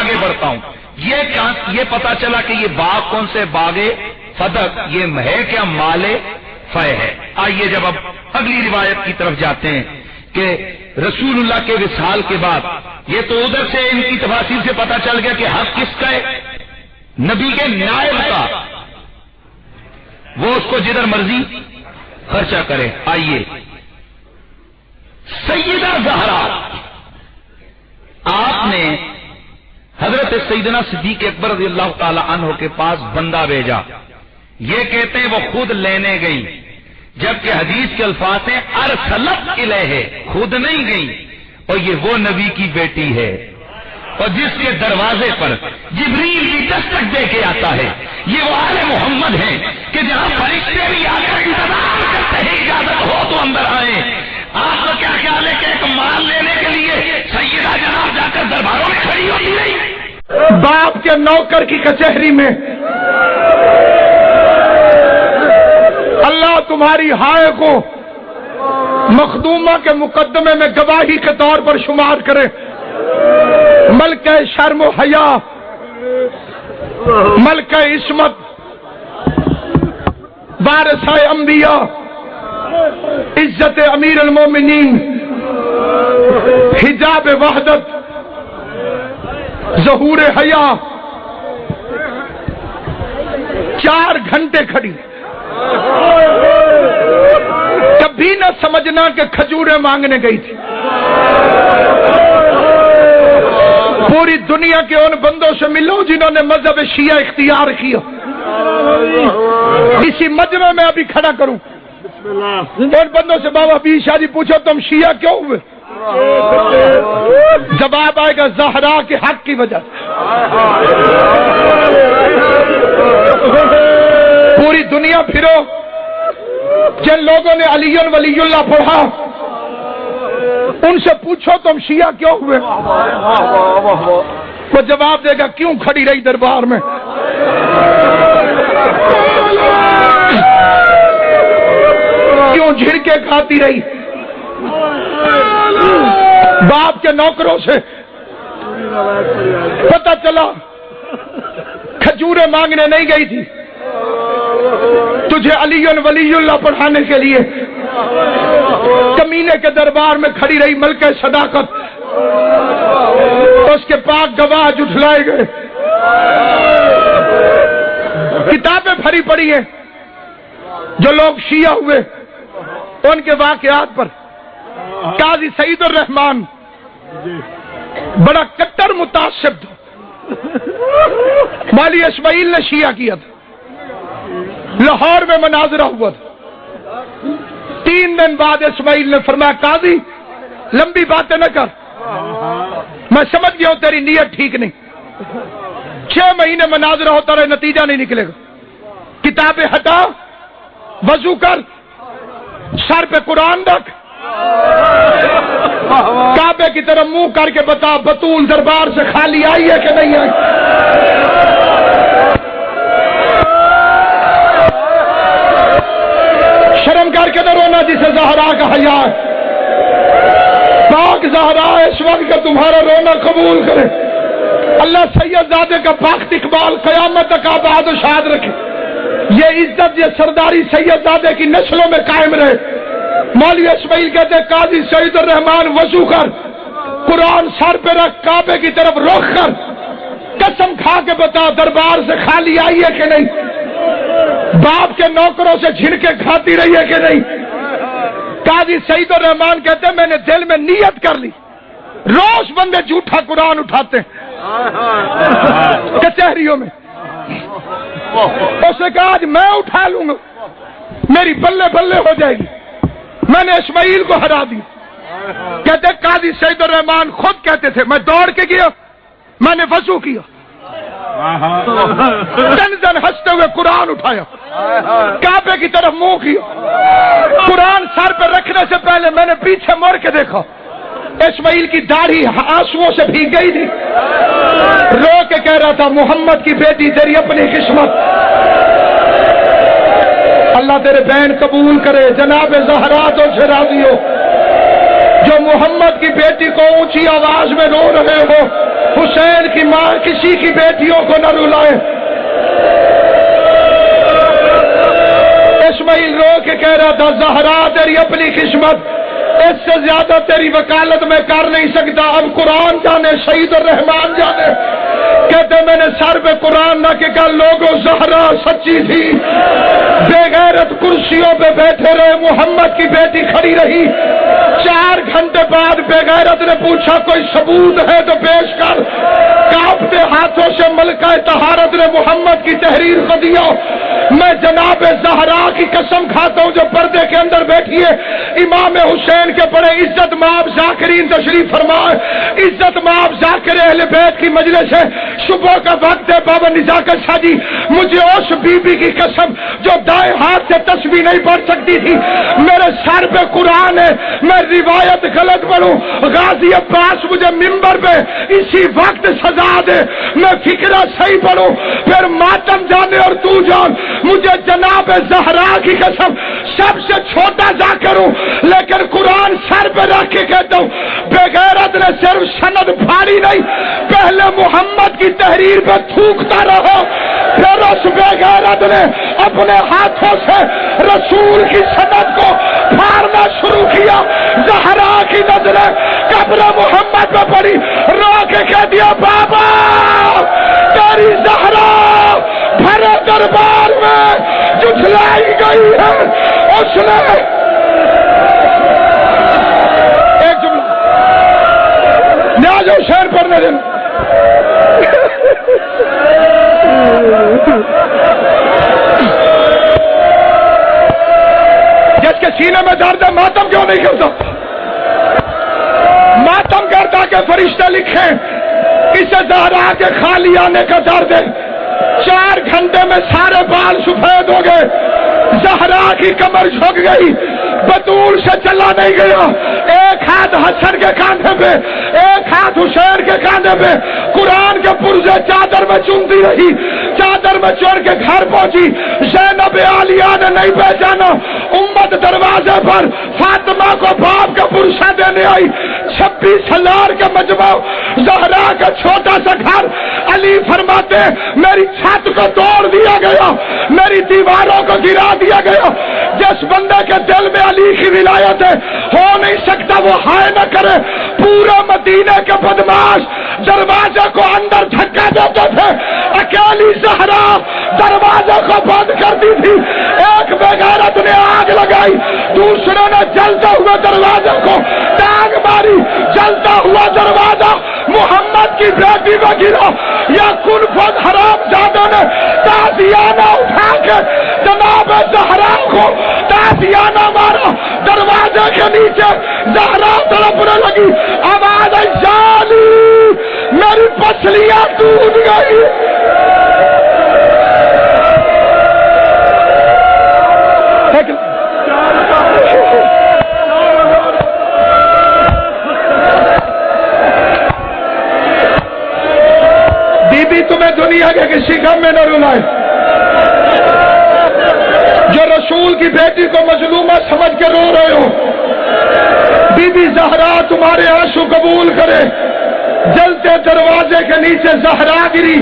آگے بڑھتا ہوں. یہ پتا چلا کہ یہ باغ کون سے باغ فدق، یہ ہے کیا مال فے ہے. آئیے جب اب اگلی روایت کی طرف جاتے ہیں کہ رسول اللہ کے وصال کے بعد یہ تو ادھر سے ان کی تفاصیل سے پتا چل گیا کہ حق کس کا ہے، نبی کے نائب کا، وہ اس کو جدھر مرضی خرچہ کرے. آئیے سیدہ زہرا، آپ نے حضرت سیدنا صدیق اکبر رضی اللہ تعالی عنہ کے پاس بندہ بھیجا. یہ کہتے ہیں وہ خود لینے گئی، جبکہ حدیث کے الفاظ ہیں ارسلت الیہ، خود نہیں گئی. اور یہ وہ نبی کی بیٹی ہے اور جس کے دروازے پر جبریل بھی دستک دے کے آتا ہے. یہ وہ آل محمد ہیں کہ جہاں فرشتے بھی آ کر انتظار کرتے ہیں اجازت ہو تو اندر آئیں. آپ کا کیا خیال ہے کہ ایک مال لینے کے لیے سیدہ جناب جا کر درباروں میں کھڑی ہوتی رہی؟ باپ کے نوکر کی کچہری میں اللہ تمہاری ہائے کو مخدومہ کے مقدمے میں گواہی کے طور پر شمار کرے. ملکہ شرم و حیا، ملکہ عصمت، وارثہ انبیاء، عزت امیر المومنین، حجاب وحدت، ظہور حیا، 4 گھنٹے کھڑی. کبھی نہ سمجھنا کہ کھجوریں مانگنے گئی تھی. پوری دنیا کے ان بندوں سے ملو جنہوں نے مذہب شیعہ اختیار کیا. اسی مجمع میں ابھی کھڑا کروں ان بندوں سے، بابا بی شاہ جی پوچھو تم شیعہ کیوں ہوئے؟ جواب آئے گا زہرا کے حق کی وجہ سے. پوری دنیا پھرو، جن لوگوں نے علی ولی اللہ پڑھا ان سے پوچھو تم شیعہ کیوں ہوئے؟ وہ جواب دے گا کیوں کھڑی رہی دربار میں؟ کیوں جھڑکے کھاتی رہی؟ باپ کے نوکروں سے پتہ چلا کھجوریں مانگنے نہیں گئی تھی، تجھے علی ولی اللہ پڑھانے کے لیے کمینے کے دربار میں کھڑی رہی. ملکہ صداقت، اس کے پاک گواہ جھٹلائے گئے. کتابیں بھری پڑی ہیں جو لوگ شیعہ ہوئے ان کے واقعات پر. قاضی سعید الرحمان بڑا کٹر متعصب تھا، مولی اسماعیل نے شیعہ کیا تھا. لاہور میں مناظرہ ہوا تھا. 3 دن بعد اسماعیل نے فرمایا قاضی لمبی باتیں نہ کر، میں سمجھ گیا ہوں تیری نیت ٹھیک نہیں. 6 مہینے مناظرہ ہوتا رہے، نتیجہ نہیں نکلے گا. کتابیں ہٹا، وضو کر، سر پہ قرآن رکھ، کعبے کی طرف منہ کر کے بتا بطول دربار سے خالی آئی ہے کہ نہیں آئی؟ شرم کر کے نہ رونا جسے زہرا کا حیا ہے. پاک زہرا اس وقت کا تمہارا رونا قبول کرے. اللہ سید زادے کا پاک اقبال قیامت تک آباد و شاد رکھے. یہ عزت، یہ سرداری سید زادے کی نسلوں میں قائم رہے. مولوی اسماعیل کہتے ہیں قاضی سعید الرحمان وضو کر، قرآن سر پہ رکھ، کعبے کی طرف رخ کر، قسم کھا کے بتا دربار سے خالی آئی ہے کہ نہیں؟ باپ کے نوکروں سے جھڑکے کھاتی رہی ہے کہ نہیں؟ قاضی سعید الرحمان کہتے ہیں میں نے دل میں نیت کر لی. روز بندے جھوٹا قرآن اٹھاتے کچہریوں میں. اس نے کہا آج میں اٹھا لوں گا، میری بلے بلے ہو جائے گی. میں نے اسماعیل کو ہرا دی. کہتے قاضی سعید الرحمان خود کہتے تھے میں دوڑ کے گیا، میں نے وضو کیا، دن ہنستے ہوئے قرآن اٹھایا، کعبے کی طرف منہ کیا، قرآن سر پہ رکھنے سے پہلے میں نے پیچھے مڑ کے دیکھا، اسماعیل کی داڑھی آنسوؤں سے بھیگ گئی تھی. رو کے کہہ رہا تھا محمد کی بیٹی تیری اپنی قسمت، اللہ تیرے بہن قبول کرے. جناب زہرا تو سے راضی ہو جو محمد کی بیٹی کو اونچی آواز میں رو رہے ہو. حسین کی ماں کسی کی بیٹیوں کو نہ رلائے. اسماعیل رو کے کہہ رہا تھا زہرا تیری اپنی قسمت، اس سے زیادہ تیری وکالت میں کر نہیں سکتا، اب قرآن جانے شہید الرحمان جانے. کہتے میں نے سر پہ قرآن نہ کہ کہا لوگوں زہرا سچی تھی، بے غیرت کرسیوں پہ بیٹھے رہے، محمد کی بیٹی کھڑی رہی. 4 گھنٹے بعد بے غیرت نے پوچھا کوئی ثبوت ہے تو پیش کر. کانپتے ہاتھوں سے ملکہ طہارت نے محمد کی تحریر کو دیا. میں جناب زہرا کی قسم کھاتا ہوں جو پردے کے اندر بیٹھی ہے، امام حسین کے بڑے عزت مآب ذاکرین تشریف فرمائے. عزت مآب ذاکر اہل بیت کی مجلس ہے، صبح کا وقت ہے. بابا نزاکت شاہ جی مجھے اس بی بی کی قسم جو دائیں ہاتھ سے تسبیح نہیں پڑھ سکتی تھی، میرے سر پہ قرآن ہے، میں روایت غلط پڑھوں، غازی عباس مجھے ممبر پہ اسی وقت سزا دے، میں فکرہ صحیح پڑھوں، پھر ماتم جانے اور تو جان. مجھے جناب زہرا کی قسم سب سے چھوٹا ذاکر ہوں، لیکن قرآن سر پہ رکھ کے کہتا ہوں بے غیرت نے صرف سند پھاڑی نہیں، پہلے محمد کی تحریر پہ تھوکتا رہا، پھر اس بے غیرت نے اپنے ہاتھوں سے رسول کی سند کو پھاڑنا شروع کیا. زہرا کی نظریں قبر محمد پہ پڑی، رو کے کہہ دیا بابا تیری زہرا بھرے دربار میں جھٹلائی گئی ہے. اس نے ایک جملہ نیاز حسین پڑھنے دیں. جس کے سینے میں درد ہے ماتم کیوں نہیں کرتا؟ ماتم کرتا کہ فرشتے لکھیں اسے زہرا کے خالی آنے کا درد ہے. 4 گھنٹے میں سارے بال سفید ہو گئے، زہرا کی کمر جھک گئی، بطول سے چلا نہیں گیا. ایک ہاتھ حسن کے کاندھے پہ، ایک ہاتھ حسین کے کاندھے پہ، قرآن کے پرزے چادر میں چنتی رہی. چادر میں چڑھ کے گھر پہنچی، زینب عالیہ نے نہیں پہچانا. امت دروازے پر فاطمہ کو باپ کا پرسہ دینے آئی. 26 ہزار کا مجمع، زہرا کا چھوٹا سا گھر. علی فرماتے میری چھت کو توڑ دیا گیا، میری دیواروں کو گرا دیا گیا. جس بندے کے دل میں علی کی ولایت ہے ہو نہیں سکتا وہ ہائے نہ کرے. پورا مدینے کے بدماش دروازے کو اندر دھکا دیتے تھے، اکیلی زہرا دروازے کو بند کرتی تھی. ایک بے غیرت نے آگ لگائی، دوسرے نے جلتا ہوا دروازے کو ٹانگ ماری. جلتا ہوا دروازہ محمد کی بیٹی میں گرا. یا کن فد حرام زادہ نے تازیانہ اٹھا کے جناب زہرا کو تازیانہ مارا. دروازے کے نیچے زہرا تڑپنے لگی، آواز آئی جالی میری پسلیاں ٹوٹ گئی. بی بی تمہیں دنیا کے کسی غم میں نہ رلائے. جو رسول کی بیٹی کو مظلومہ سمجھ کے رو رہے ہو، بی بی زہرا تمہارے آنسو قبول کرے. جلتے دروازے کے نیچے زہرا گری.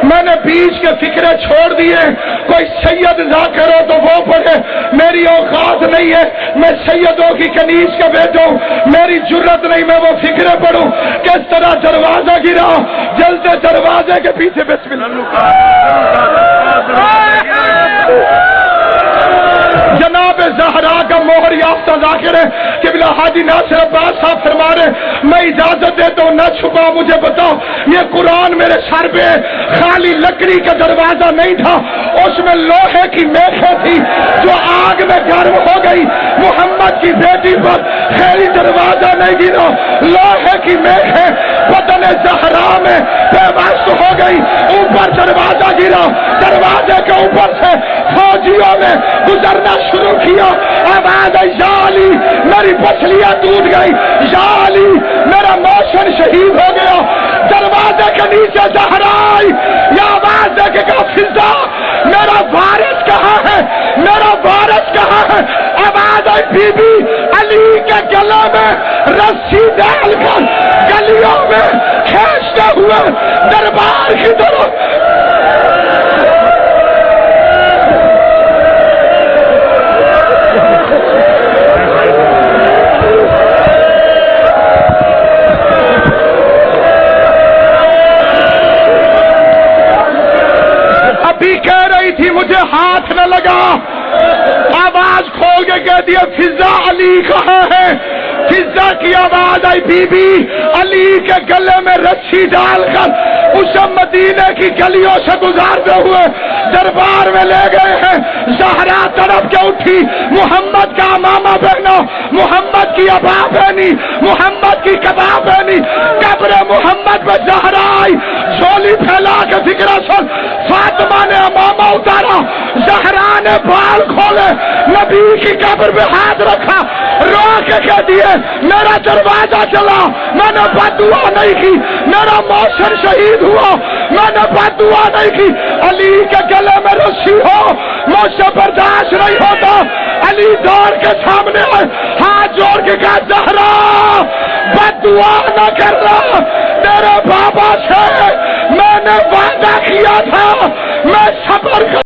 میں نے بیچ کے فکرے چھوڑ دیے. کوئی سید ذاکر ہو تو وہ پڑھے، میری اوقات نہیں ہے. میں سیدوں کی کنیز کا بیٹا ہوں، میری جرت نہیں میں وہ فکرے پڑھوں. کس طرح دروازہ گرا، جلتے دروازے کے پیچھے بسم اللہ. جناب زہرا کا موہر یافتہ ذاکر ہے کہ بلا حاجی ناصر عباس صاحب فرما رہے میں اجازت دیتا ہوں نہ چھپا مجھے بتاؤ. یہ قرآن میرے سر پہ خالی لکڑی کا دروازہ نہیں تھا، اس میں لوہے کی میخیں تھی جو آگ میں گرم ہو گئی. محمد کی بیٹی پر خیری دروازہ نہیں گرا، لوہے کی میخیں بدن زہرا میں پیوست ہو گئی. اوپر دروازہ گرا، دروازے کے اوپر سے فوجیوں نے گزرنا شروع کیا. آواز آئی یا علی میری پسلیاں ٹوٹ گئی، یا علی میرا موشن شہید ہو گیا. دروازے کے نیچے زہرا آئی، یا آواز دے کے کہا فضا میرا وارث کہاں ہے، میرا وارث کہاں ہے. آواز آئی بی بی علی کے گلے میں رسی ڈال کر گلیوں میں کھینچ بھاگتے ہوئے دربار کی طرف. ابھی کہہ رہی تھی مجھے ہاتھ نہ لگا, آواز کھول کے کہہ دیا فضا علی کہاں ہے. فضا کی آواز آئی, بی بی علی کے گلے میں رسی ڈال کر اسے مدینے کی گلیوں سے گزارتے ہوئے دربار میں لے گئے ہیں. زہرا تڑپ کے اٹھی, محمد کا امامہ پہنا, محمد کی ابا پہنی, محمد کی کباب پہنی, قبر محمد میں زہرا آئی, جھولی پھیلا کے فکرہ سن. فاطمہ نے امامہ اتارا, زہرا نے بال کھولے, نبی کی قبر پہ ہاتھ رکھا, رو کے کہہ دیے میرا دروازہ چلا, میں نے بد دعا نہیں کی, میرا موشن شہید ہوا, میں نے بد دعا نہیں کی. علی کے گلے میں رسی ہو مجھ سے برداشت نہیں ہوتا. علی دوڑ کے سامنے آئے, ہاتھ جوڑ کے کہا زہرا بد دعا نہ کرنا, تیرے بابا سے میں نے وعدہ کیا تھا میں صبر